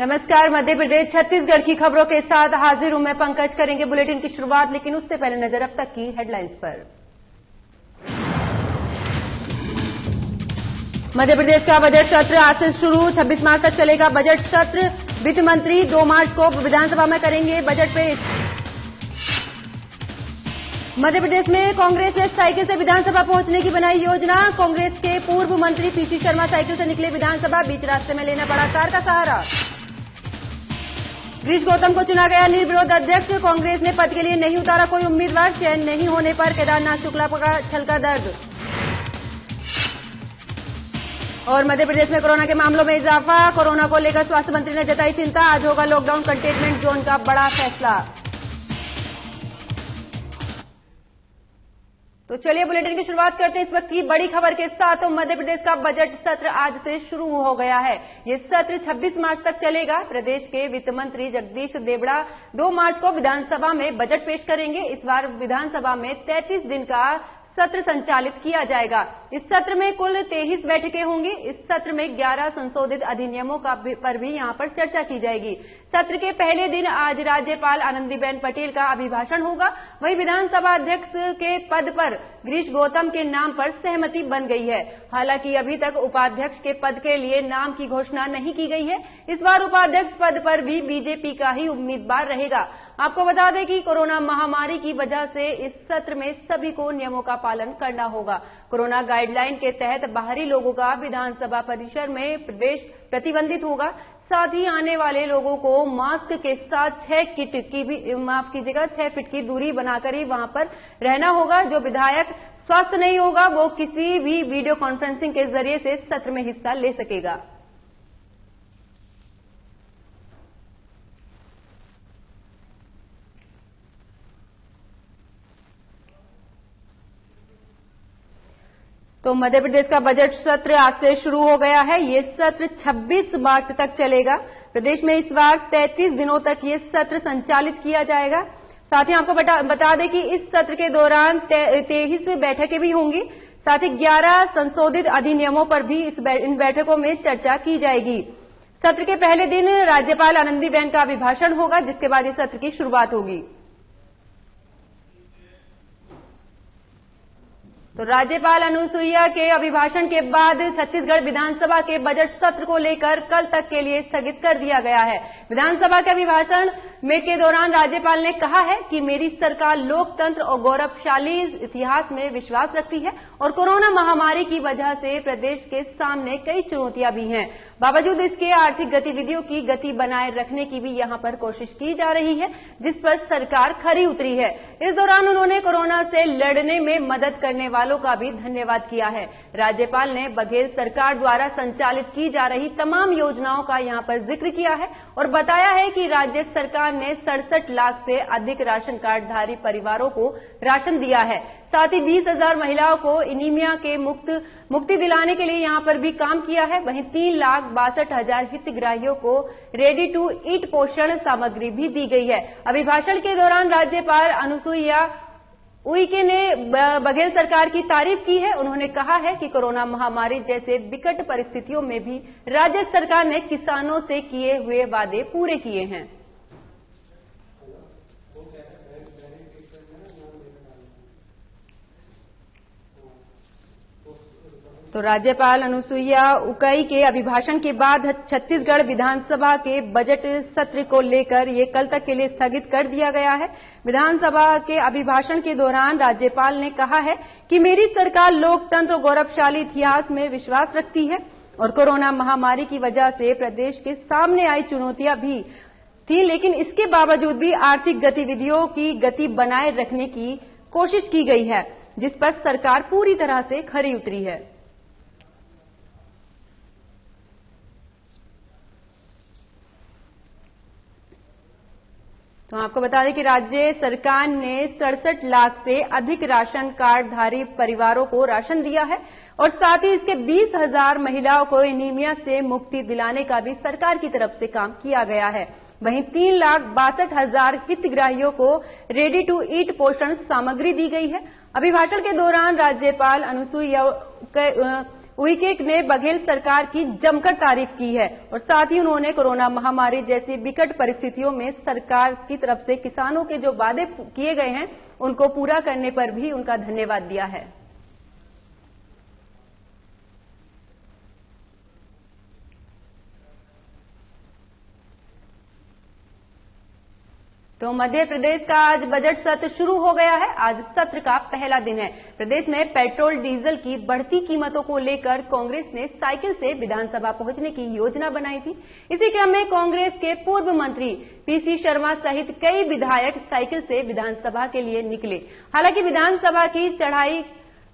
नमस्कार। मध्य प्रदेश छत्तीसगढ़ की खबरों के साथ हाजिर हूं मैं पंकज। करेंगे बुलेटिन की शुरुआत, लेकिन उससे पहले नजर अब तक की हेडलाइंस पर। मध्य प्रदेश का बजट सत्र आज से शुरू, 26 मार्च तक चलेगा बजट सत्र। वित्त मंत्री 2 मार्च को विधानसभा में करेंगे बजट पेश। मध्य प्रदेश में कांग्रेस ने साइकिल से विधानसभा पहुंचने की बनाई योजना। कांग्रेस के पूर्व मंत्री पीसी शर्मा साइकिल से निकले विधानसभा, बीच रास्ते में लेना पड़ा कार का सहारा। गिरीश गौतम को चुना गया निर्विरोध अध्यक्ष। कांग्रेस ने पद के लिए नहीं उतारा कोई उम्मीदवार, चयन नहीं होने पर केदारनाथ शुक्ला का छलका दर्द। और मध्य प्रदेश में कोरोना के मामलों में इजाफा, कोरोना को लेकर स्वास्थ्य मंत्री ने जताई चिंता। आज होगा लॉकडाउन कंटेनमेंट जोन का बड़ा फैसला। तो चलिए बुलेटिन की शुरुआत करते हैं इस वक्त की बड़ी खबर के साथ। तो मध्य प्रदेश का बजट सत्र आज से शुरू हो गया है। ये सत्र 26 मार्च तक चलेगा। प्रदेश के वित्त मंत्री जगदीश देवड़ा 2 मार्च को विधानसभा में बजट पेश करेंगे। इस बार विधानसभा में 33 दिन का सत्र संचालित किया जाएगा। इस सत्र में कुल 23 बैठकें होंगी। इस सत्र में 11 संशोधित अधिनियमों पर भी यहां पर चर्चा की जाएगी। सत्र के पहले दिन आज राज्यपाल आनंदीबेन पटेल का अभिभाषण होगा। वहीं विधानसभा अध्यक्ष के पद पर गिरीश गौतम के नाम पर सहमति बन गई है। हालांकि अभी तक उपाध्यक्ष के पद के लिए नाम की घोषणा नहीं की गई है। इस बार उपाध्यक्ष पद पर भी बीजेपी का ही उम्मीदवार रहेगा। आपको बता दें कि कोरोना महामारी की वजह से इस सत्र में सभी को नियमों का पालन करना होगा। कोरोना गाइडलाइन के तहत बाहरी लोगों का विधानसभा परिसर में प्रवेश प्रतिबंधित होगा। साथ ही आने वाले लोगों को मास्क के साथ 6 फीट की दूरी बनाकर ही वहां पर रहना होगा। जो विधायक स्वस्थ नहीं होगा वो किसी भी वीडियो कॉन्फ्रेंसिंग के जरिए से सत्र में हिस्सा ले सकेगा। तो मध्य प्रदेश का बजट सत्र आज से शुरू हो गया है। ये सत्र 26 मार्च तक चलेगा। प्रदेश में इस बार 33 दिनों तक ये सत्र संचालित किया जाएगा। साथ ही आपको बता दें कि इस सत्र के दौरान 23 बैठकें भी होंगी। साथ ही 11 संशोधित अधिनियमों पर भी इन बैठकों में चर्चा की जाएगी। सत्र के पहले दिन राज्यपाल आनंदीबेन का अभिभाषण होगा, जिसके बाद इस सत्र की शुरुआत होगी। तो राज्यपाल अनुसुईया के अभिभाषण के बाद छत्तीसगढ़ विधानसभा के बजट सत्र को लेकर कल तक के लिए स्थगित कर दिया गया है। विधानसभा के अभिभाषण के दौरान राज्यपाल ने कहा है कि मेरी सरकार लोकतंत्र और गौरवशाली इतिहास में विश्वास रखती है और कोरोना महामारी की वजह से प्रदेश के सामने कई चुनौतियां भी हैं। बावजूद इसके आर्थिक गतिविधियों की गति बनाए रखने की भी यहां पर कोशिश की जा रही है, जिस पर सरकार खरी उतरी है। इस दौरान उन्होंने कोरोना से लड़ने में मदद करने वालों का भी धन्यवाद किया है। राज्यपाल ने बघेल सरकार द्वारा संचालित की जा रही तमाम योजनाओं का यहां पर जिक्र किया है और बताया है कि राज्य सरकार ने 67 लाख से अधिक राशन कार्डधारी परिवारों को राशन दिया है। साथ ही 20,000 महिलाओं को एनीमिया के मुक्ति दिलाने के लिए यहां पर भी काम किया है। वहीं 3,62,000 हितग्राहियों को रेडी टू ईट पोषण सामग्री भी दी गई है। अभिभाषण के दौरान राज्यपाल अनुसुईया उइके ने बघेल सरकार की तारीफ की है। उन्होंने कहा है कि कोरोना महामारी जैसे विकट परिस्थितियों में भी राज्य सरकार ने किसानों से किए हुए वादे पूरे किए हैं। तो राज्यपाल अनुसुईया उइके के अभिभाषण के बाद छत्तीसगढ़ विधानसभा के बजट सत्र को लेकर ये कल तक के लिए स्थगित कर दिया गया है। विधानसभा के अभिभाषण के दौरान राज्यपाल ने कहा है कि मेरी सरकार लोकतंत्र और गौरवशाली इतिहास में विश्वास रखती है और कोरोना महामारी की वजह से प्रदेश के सामने आई चुनौतियां भी थी, लेकिन इसके बावजूद भी आर्थिक गतिविधियों की गति बनाए रखने की कोशिश की गई है, जिस पर सरकार पूरी तरह से खरी उतरी है। तो आपको बता दें कि राज्य सरकार ने 67 लाख से अधिक राशन कार्डधारी परिवारों को राशन दिया है और साथ ही इसके 20,000 महिलाओं को एनीमिया से मुक्ति दिलाने का भी सरकार की तरफ से काम किया गया है। वहीं 3,62,000 हितग्राहियों को रेडी टू ईट पोषण सामग्री दी गई है। अभिभाषण के दौरान राज्यपाल अनुसुईया उइके ने बघेल सरकार की जमकर तारीफ की है और साथ ही उन्होंने कोरोना महामारी जैसी विकट परिस्थितियों में सरकार की तरफ से किसानों के जो वादे किए गए हैं उनको पूरा करने पर भी उनका धन्यवाद दिया है। तो मध्य प्रदेश का आज बजट सत्र शुरू हो गया है। आज सत्र का पहला दिन है। प्रदेश में पेट्रोल डीजल की बढ़ती कीमतों को लेकर कांग्रेस ने साइकिल से विधानसभा पहुंचने की योजना बनाई थी। इसी क्रम में कांग्रेस के पूर्व मंत्री पीसी शर्मा सहित कई विधायक साइकिल से विधानसभा के लिए निकले। हालांकि विधानसभा की चढ़ाई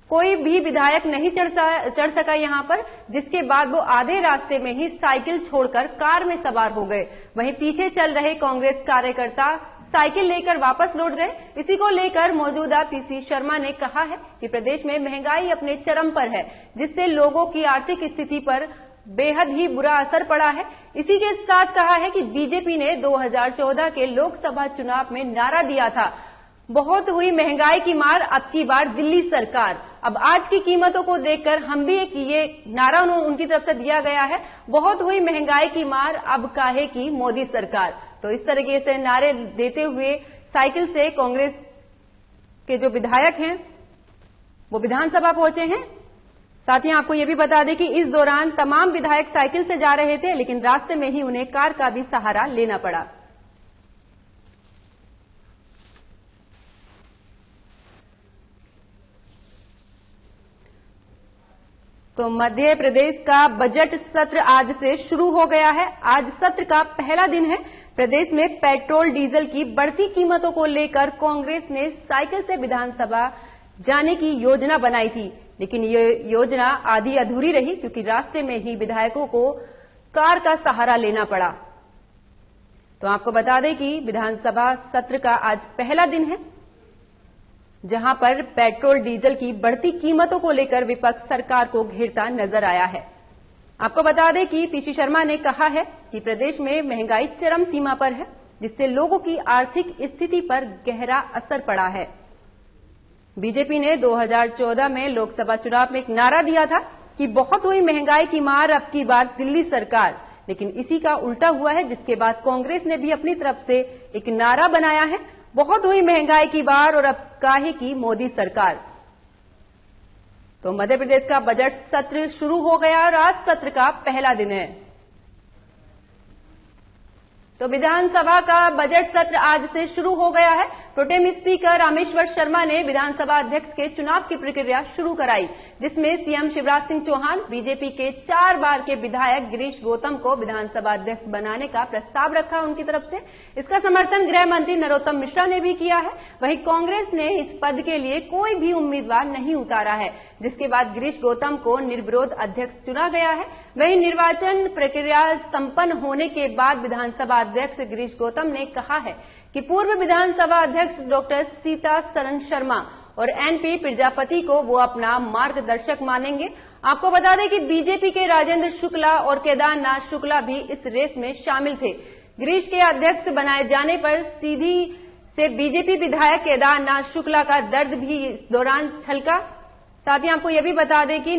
कोई भी विधायक नहीं चढ़ सका यहां पर, जिसके बाद वो आधे रास्ते में ही साइकिल छोड़कर कार में सवार हो गए। वहीं पीछे चल रहे कांग्रेस कार्यकर्ता साइकिल लेकर वापस लौट गए। इसी को लेकर मौजूदा पीसी शर्मा ने कहा है कि प्रदेश में महंगाई अपने चरम पर है, जिससे लोगों की आर्थिक स्थिति पर बेहद ही बुरा असर पड़ा है। इसी के साथ कहा है कि बीजेपी ने 2014 के लोकसभा चुनाव में नारा दिया था, बहुत हुई महंगाई की मार, अब की बार दिल्ली सरकार। अब आज की कीमतों को देखकर हम भी ये नारा उनकी तरफ से दिया गया है, बहुत हुई महंगाई की मार, अब काहे की मोदी सरकार। तो इस तरीके से नारे देते हुए साइकिल से कांग्रेस के जो विधायक हैं वो विधानसभा पहुंचे हैं। साथ ही आपको ये भी बता दें कि इस दौरान तमाम विधायक साइकिल से जा रहे थे, लेकिन रास्ते में ही उन्हें कार का भी सहारा लेना पड़ा। तो मध्य प्रदेश का बजट सत्र आज से शुरू हो गया है। आज सत्र का पहला दिन है। प्रदेश में पेट्रोल डीजल की बढ़ती कीमतों को लेकर कांग्रेस ने साइकिल से विधानसभा जाने की योजना बनाई थी, लेकिन ये योजना आधी अधूरी रही क्योंकि रास्ते में ही विधायकों को कार का सहारा लेना पड़ा। तो आपको बता दें कि विधानसभा सत्र का आज पहला दिन है, जहां पर पेट्रोल डीजल की बढ़ती कीमतों को लेकर विपक्ष सरकार को घेरता नजर आया है। आपको बता दें कि पीसी शर्मा ने कहा है कि प्रदेश में महंगाई चरम सीमा पर है, जिससे लोगों की आर्थिक स्थिति पर गहरा असर पड़ा है। बीजेपी ने 2014 में लोकसभा चुनाव में एक नारा दिया था कि बहुत हुई महंगाई की मार, अब की बार दिल्ली सरकार, लेकिन इसी का उल्टा हुआ है, जिसके बाद कांग्रेस ने भी अपनी तरफ से एक नारा बनाया है, बहुत हुई महंगाई की बार और अब काहे की मोदी सरकार। तो मध्य प्रदेश का बजट सत्र शुरू हो गया और आज सत्र का पहला दिन है। तो विधानसभा का बजट सत्र आज से शुरू हो गया है। प्रोटेम स्पीकर रामेश्वर शर्मा ने विधानसभा अध्यक्ष के चुनाव की प्रक्रिया शुरू कराई, जिसमें सीएम शिवराज सिंह चौहान, बीजेपी के 4 बार के विधायक गिरीश गौतम को विधानसभा अध्यक्ष बनाने का प्रस्ताव रखा उनकी तरफ से। इसका समर्थन गृह मंत्री नरोत्तम मिश्रा ने भी किया है। वहीं कांग्रेस ने इस पद के लिए कोई भी उम्मीदवार नहीं उतारा है, जिसके बाद गिरीश गौतम को निर्विरोध अध्यक्ष चुना गया है। वहीं निर्वाचन प्रक्रिया संपन्न होने के बाद विधानसभा अध्यक्ष गिरीश गौतम ने कहा है कि पूर्व विधानसभा अध्यक्ष डॉक्टर सीतासरन शर्मा और एनपी प्रजापति को वो अपना मार्गदर्शक मानेंगे। आपको बता दें कि बीजेपी के राजेंद्र शुक्ला और केदारनाथ शुक्ला भी इस रेस में शामिल थे। गिरीश के अध्यक्ष बनाए जाने पर सीधी से बीजेपी विधायक केदारनाथ शुक्ला का दर्द भी इस दौरान छलका। साथ ही आपको यह भी बता दें कि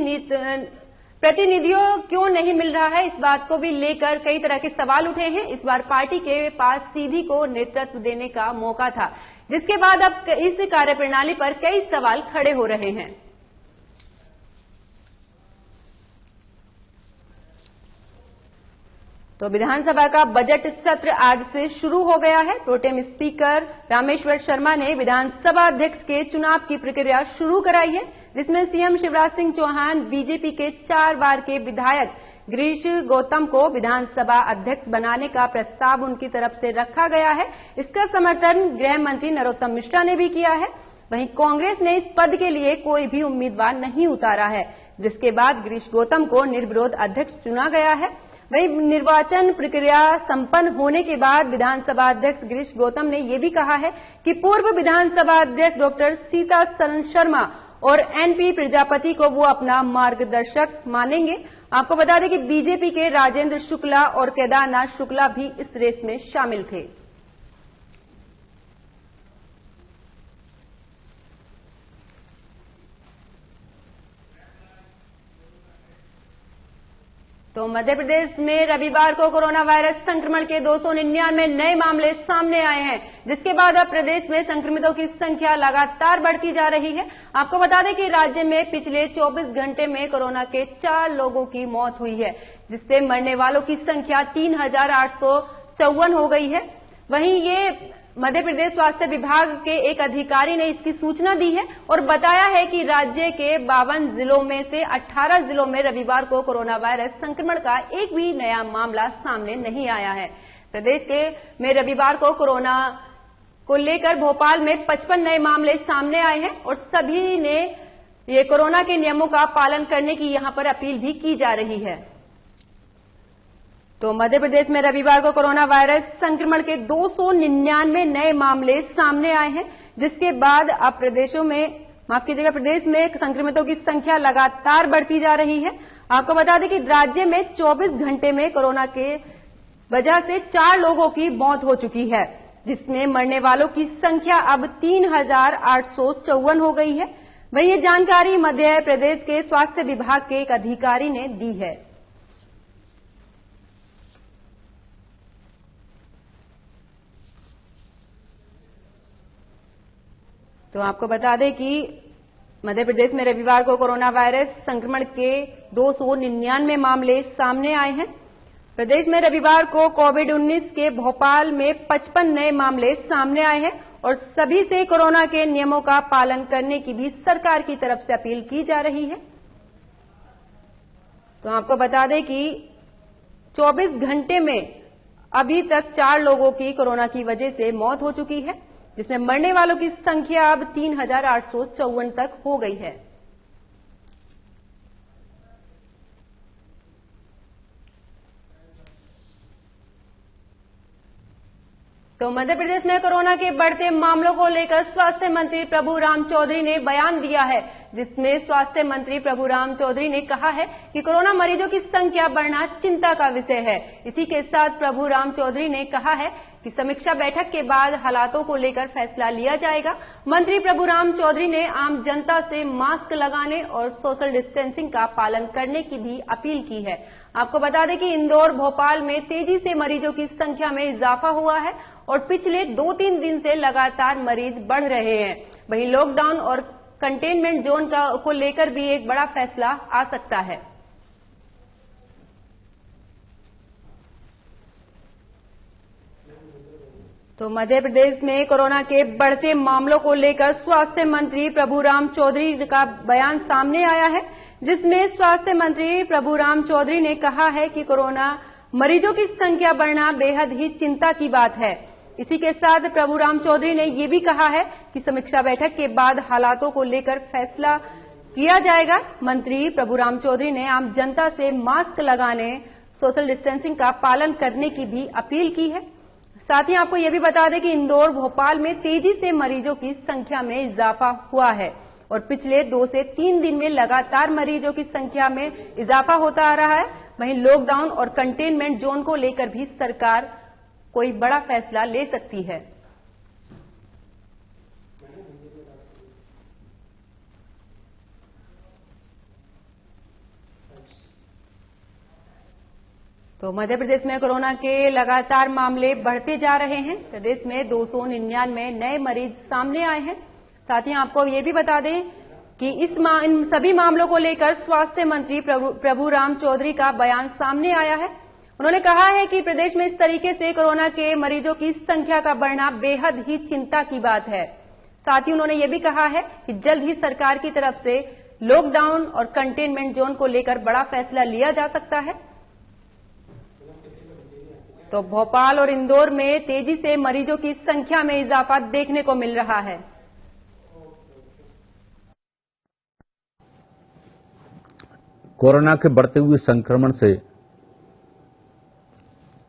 प्रतिनिधियों क्यों नहीं मिल रहा है, इस बात को भी लेकर कई तरह के सवाल उठे हैं। इस बार पार्टी के पास सीधी को नेतृत्व देने का मौका था, जिसके बाद अब इस कार्यप्रणाली पर कई सवाल खड़े हो रहे हैं। तो विधानसभा का बजट सत्र आज से शुरू हो गया है। प्रोटेम स्पीकर रामेश्वर शर्मा ने विधानसभा अध्यक्ष के चुनाव की प्रक्रिया शुरू कराई है, जिसमें सीएम शिवराज सिंह चौहान, बीजेपी के 4 बार के विधायक गिरीश गौतम को विधानसभा अध्यक्ष बनाने का प्रस्ताव उनकी तरफ से रखा गया है। इसका समर्थन गृह मंत्री नरोत्तम मिश्रा ने भी किया है। वहीं कांग्रेस ने इस पद के लिए कोई भी उम्मीदवार नहीं उतारा है, जिसके बाद गिरीश गौतम को निर्विरोध अध्यक्ष चुना गया है। वहीं निर्वाचन प्रक्रिया संपन्न होने के बाद विधानसभा अध्यक्ष गिरीश गौतम ने यह भी कहा है कि पूर्व विधानसभा अध्यक्ष डॉक्टर सीतासरन शर्मा और एनपी प्रजापति को वो अपना मार्गदर्शक मानेंगे। आपको बता दें कि बीजेपी के राजेंद्र शुक्ला और केदारनाथ शुक्ला भी इस रेस में शामिल थे। तो मध्य प्रदेश में रविवार को कोरोना वायरस संक्रमण के 299 नए मामले सामने आए हैं, जिसके बाद अब प्रदेश में संक्रमितों की संख्या लगातार बढ़ती जा रही है। आपको बता दें कि राज्य में पिछले 24 घंटे में कोरोना के 4 लोगों की मौत हुई है, जिससे मरने वालों की संख्या 3854 हो गई है। वहीं ये मध्य प्रदेश स्वास्थ्य विभाग के एक अधिकारी ने इसकी सूचना दी है और बताया है कि राज्य के 52 जिलों में से 18 जिलों में रविवार को कोरोना वायरस संक्रमण का एक भी नया मामला सामने नहीं आया है। प्रदेश में रविवार को कोरोना को लेकर भोपाल में 55 नए मामले सामने आए हैं और सभी ने ये कोरोना के नियमों का पालन करने की यहां पर अपील भी की जा रही है। तो मध्य प्रदेश में रविवार को कोरोना वायरस संक्रमण के 299 नए मामले सामने आए हैं, जिसके बाद अब प्रदेश में संक्रमितों की संख्या लगातार बढ़ती जा रही है। आपको बता दें कि राज्य में 24 घंटे में कोरोना के वजह से 4 लोगों की मौत हो चुकी है, जिसमें मरने वालों की संख्या अब 3854 हो गई है। वहीं ये जानकारी मध्य प्रदेश के स्वास्थ्य विभाग के एक अधिकारी ने दी है। तो आपको बता दें कि मध्य प्रदेश में रविवार को कोरोना वायरस संक्रमण के 299 मामले सामने आए हैं। प्रदेश में रविवार को कोविड-19 के भोपाल में 55 नए मामले सामने आए हैं और सभी से कोरोना के नियमों का पालन करने की भी सरकार की तरफ से अपील की जा रही है। तो आपको बता दें कि 24 घंटे में अभी तक 4 लोगों की कोरोना की वजह से मौत हो चुकी है, जिसमें मरने वालों की संख्या अब 3854 तक हो गई है। तो मध्य प्रदेश में कोरोना के बढ़ते मामलों को लेकर स्वास्थ्य मंत्री प्रभुराम चौधरी ने बयान दिया है, जिसमें स्वास्थ्य मंत्री प्रभुराम चौधरी ने कहा है कि कोरोना मरीजों की संख्या बढ़ना चिंता का विषय है। इसी के साथ प्रभुराम चौधरी ने कहा है कि समीक्षा बैठक के बाद हालातों को लेकर फैसला लिया जाएगा। मंत्री प्रभुराम चौधरी ने आम जनता से मास्क लगाने और सोशल डिस्टेंसिंग का पालन करने की भी अपील की है। आपको बता दें कि इंदौर, भोपाल में तेजी से मरीजों की संख्या में इजाफा हुआ है और पिछले 2-3 दिन से लगातार मरीज बढ़ रहे हैं। वहीं लॉकडाउन और कंटेनमेंट जोन को लेकर भी एक बड़ा फैसला आ सकता है। तो मध्य प्रदेश में कोरोना के बढ़ते मामलों को लेकर स्वास्थ्य मंत्री प्रभुराम चौधरी का बयान सामने आया है, जिसमें स्वास्थ्य मंत्री प्रभुराम चौधरी ने कहा है कि कोरोना मरीजों की संख्या बढ़ना बेहद ही चिंता की बात है। इसी के साथ प्रभुराम चौधरी ने ये भी कहा है कि समीक्षा बैठक के बाद हालातों को लेकर फैसला किया जाएगा। मंत्री प्रभुराम चौधरी ने आम जनता से मास्क लगाने, सोशल डिस्टेंसिंग का पालन करने की भी अपील की है। साथ ही आपको यह भी बता दें कि इंदौर, भोपाल में तेजी से मरीजों की संख्या में इजाफा हुआ है और पिछले 2 से 3 दिन में लगातार मरीजों की संख्या में इजाफा होता आ रहा है। वहीं लॉकडाउन और कंटेनमेंट जोन को लेकर भी सरकार कोई बड़ा फैसला ले सकती है। तो मध्य प्रदेश में कोरोना के लगातार मामले बढ़ते जा रहे हैं। प्रदेश में 299 नए मरीज सामने आए हैं। साथ ही आपको ये भी बता दें कि इन सभी मामलों को लेकर स्वास्थ्य मंत्री प्रभुराम चौधरी का बयान सामने आया है। उन्होंने कहा है कि प्रदेश में इस तरीके से कोरोना के मरीजों की संख्या का बढ़ना बेहद ही चिंता की बात है। साथ ही उन्होंने ये भी कहा है कि जल्द ही सरकार की तरफ से लॉकडाउन और कंटेनमेंट जोन को लेकर बड़ा फैसला लिया जा सकता है। तो भोपाल और इंदौर में तेजी से मरीजों की संख्या में इजाफा देखने को मिल रहा है। कोरोना के बढ़ते हुए संक्रमण से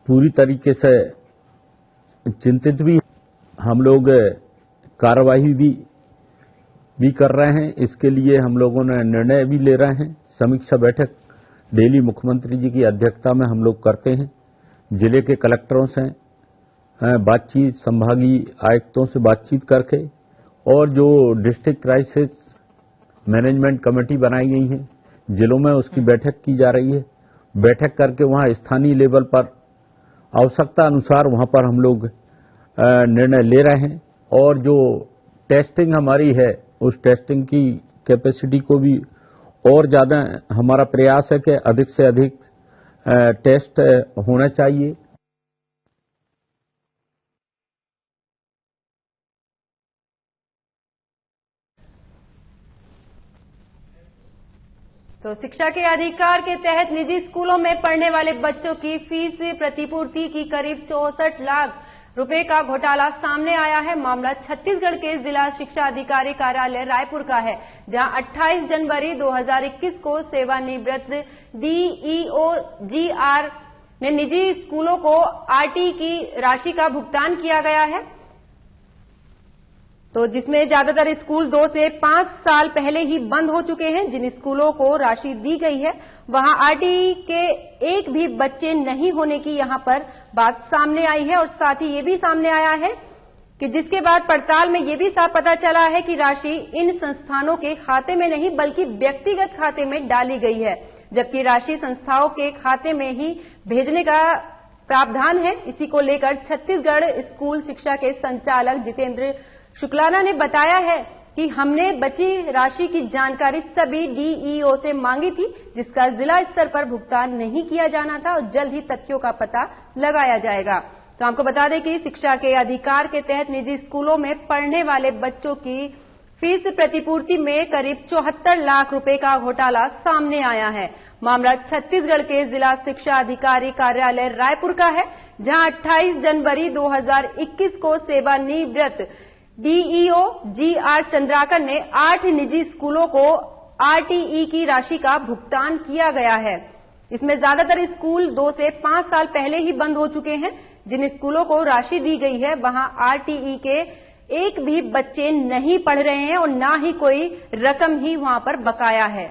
पूरी तरीके से चिंतित भी हम लोग कार्रवाई भी कर रहे हैं। इसके लिए हम लोगों ने निर्णय भी ले रहे हैं। समीक्षा बैठक डेली मुख्यमंत्री जी की अध्यक्षता में हम लोग करते हैं। जिले के कलेक्टरों से बातचीत, संभागीय आयुक्तों से बातचीत करके और जो डिस्ट्रिक्ट क्राइसिस मैनेजमेंट कमेटी बनाई गई है जिलों में, उसकी बैठक की जा रही है बैठक करके वहां स्थानीय लेवल पर आवश्यकता अनुसार वहां पर हम लोग निर्णय ले रहे हैं और जो टेस्टिंग हमारी है उस टेस्टिंग की कैपेसिटी को भी और ज्यादा हमारा प्रयास है कि अधिक से अधिक टेस्ट होना चाहिए। तो शिक्षा के अधिकार के तहत निजी स्कूलों में पढ़ने वाले बच्चों की फीस प्रतिपूर्ति की करीब 64 लाख रुपए का घोटाला सामने आया है। मामला छत्तीसगढ़ के जिला शिक्षा अधिकारी कार्यालय रायपुर का है, जहां 28 जनवरी 2021 को सेवानिवृत्त डीईओ जीआर ने निजी स्कूलों को आरटी की राशि का भुगतान किया गया है, तो जिसमें ज्यादातर स्कूल 2 से 5 साल पहले ही बंद हो चुके हैं। जिन स्कूलों को राशि दी गई है वहां आरटीई के एक भी बच्चे नहीं होने की यहां पर बात सामने आई है और साथ ही ये भी सामने आया है कि जिसके बाद पड़ताल में ये भी साफ पता चला है कि राशि इन संस्थानों के खाते में नहीं बल्कि व्यक्तिगत खाते में डाली गई है, जबकि राशि संस्थाओं के खाते में ही भेजने का प्रावधान है। इसी को लेकर छत्तीसगढ़ स्कूल शिक्षा के संचालक जितेंद्र शुक्लाना ने बताया है कि हमने बची राशि की जानकारी सभी डीईओ से मांगी थी, जिसका जिला स्तर पर भुगतान नहीं किया जाना था और जल्द ही तथ्यों का पता लगाया जाएगा। तो आपको बता दें कि शिक्षा के अधिकार के तहत निजी स्कूलों में पढ़ने वाले बच्चों की फीस प्रतिपूर्ति में करीब 74 लाख रुपए का घोटाला सामने आया है। मामला छत्तीसगढ़ के जिला शिक्षा अधिकारी कार्यालय रायपुर का है, जहां 28 जनवरी 2021 को सेवानिवृत्त डीईओ जीआर चंद्राकर ने 8 निजी स्कूलों को आरटीई की राशि का भुगतान किया गया है। इसमें ज्यादातर स्कूल 2 से 5 साल पहले ही बंद हो चुके हैं। जिन स्कूलों को राशि दी गई है वहां आरटीई के एक भी बच्चे नहीं पढ़ रहे हैं और ना ही कोई रकम ही वहां पर बकाया है।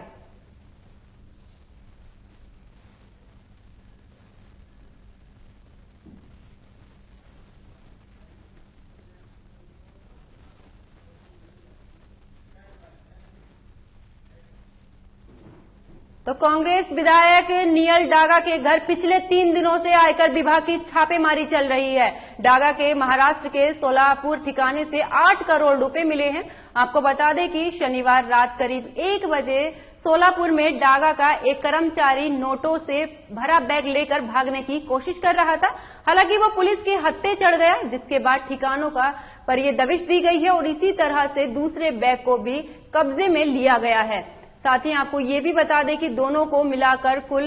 तो कांग्रेस विधायक नियल डागा के घर पिछले 3 दिनों से आयकर विभाग की छापेमारी चल रही है। डागा के महाराष्ट्र के सोलापुर ठिकाने से 8 करोड़ रुपए मिले हैं। आपको बता दें कि शनिवार रात करीब 1 बजे सोलापुर में डागा का एक कर्मचारी नोटों से भरा बैग लेकर भागने की कोशिश कर रहा था। हालांकि वो पुलिस के हत्थे चढ़ गया, जिसके बाद ठिकानों का पर ये दबिश दी गई है और इसी तरह से दूसरे बैग को भी कब्जे में लिया गया है। साथ ही आपको ये भी बता दें कि दोनों को मिलाकर कुल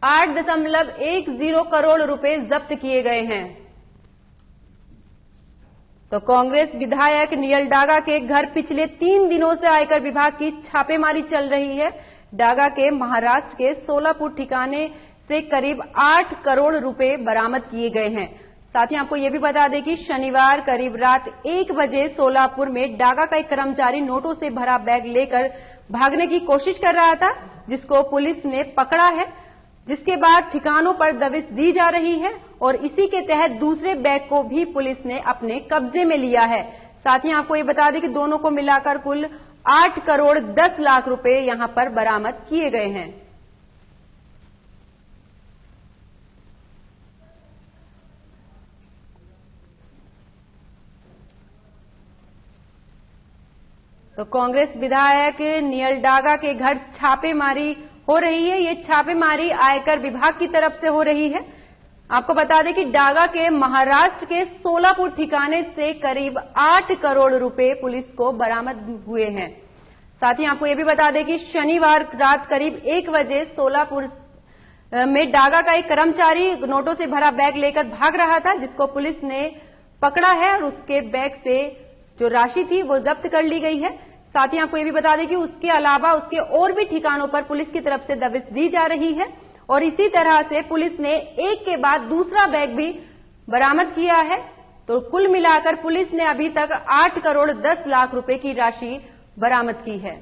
8.10 करोड़ रुपए जब्त किए गए हैं। तो कांग्रेस विधायक नियल डागा के घर पिछले 3 दिनों से आयकर विभाग की छापेमारी चल रही है। डागा के महाराष्ट्र के सोलापुर ठिकाने से करीब 8 करोड़ रुपए बरामद किए गए हैं। साथ ही आपको ये भी बता दें कि शनिवार करीब रात 1 बजे सोलापुर में डागा का एक कर्मचारी नोटों से भरा बैग लेकर भागने की कोशिश कर रहा था, जिसको पुलिस ने पकड़ा है, जिसके बाद ठिकानों पर दबिश दी जा रही है और इसी के तहत दूसरे बैग को भी पुलिस ने अपने कब्जे में लिया है। साथ ही आपको ये बता दें कि दोनों को मिलाकर कुल 8 करोड़ 10 लाख रुपए यहां पर बरामद किए गए हैं। तो कांग्रेस विधायक नियल डागा के घर छापेमारी हो रही है। ये छापेमारी आयकर विभाग की तरफ से हो रही है। आपको बता दें कि डागा के महाराष्ट्र के सोलापुर ठिकाने से करीब 8 करोड़ रुपए पुलिस को बरामद हुए हैं। साथ ही आपको ये भी बता दें कि शनिवार रात करीब 1 बजे सोलापुर में डागा का एक कर्मचारी नोटों से भरा बैग लेकर भाग रहा था, जिसको पुलिस ने पकड़ा है और उसके बैग से जो राशि थी वो जब्त कर ली गई है। साथ ही आपको ये भी बता दें कि उसके अलावा उसके और भी ठिकानों पर पुलिस की तरफ से दबिश दी जा रही है और इसी तरह से पुलिस ने एक के बाद दूसरा बैग भी बरामद किया है। तो कुल मिलाकर पुलिस ने अभी तक 8 करोड़ 10 लाख रुपए की राशि बरामद की है।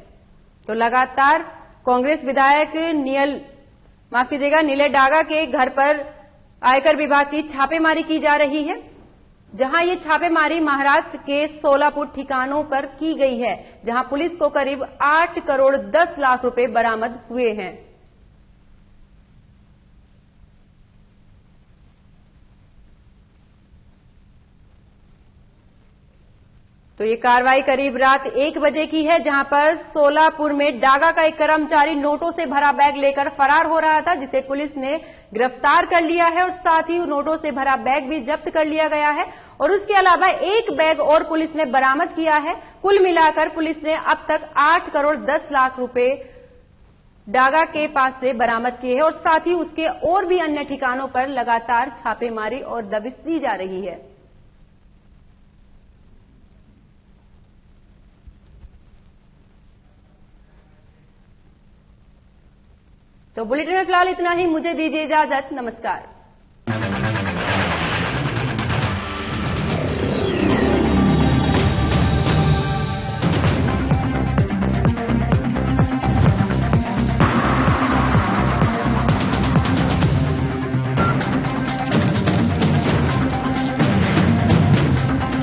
तो लगातार कांग्रेस विधायक नियल डागा के घर पर आयकर विभाग की छापेमारी की जा रही है, जहां ये छापेमारी महाराष्ट्र के सोलापुर ठिकानों पर की गई है, जहां पुलिस को करीब 8 करोड़ 10 लाख रुपए बरामद हुए हैं। तो ये कार्रवाई करीब रात 1 बजे की है, जहां पर सोलापुर में डागा का एक कर्मचारी नोटों से भरा बैग लेकर फरार हो रहा था, जिसे पुलिस ने गिरफ्तार कर लिया है और साथ ही नोटों से भरा बैग भी जब्त कर लिया गया है। और उसके अलावा एक बैग और पुलिस ने बरामद किया है। कुल मिलाकर पुलिस ने अब तक 8 करोड़ 10 लाख रुपए डागा के पास से बरामद किए हैं और साथ ही उसके और भी अन्य ठिकानों पर लगातार छापेमारी और दबिश दी जा रही है। तो बुलेटिन में फिलहाल इतना ही। मुझे दीजिए इजाजत। नमस्कार।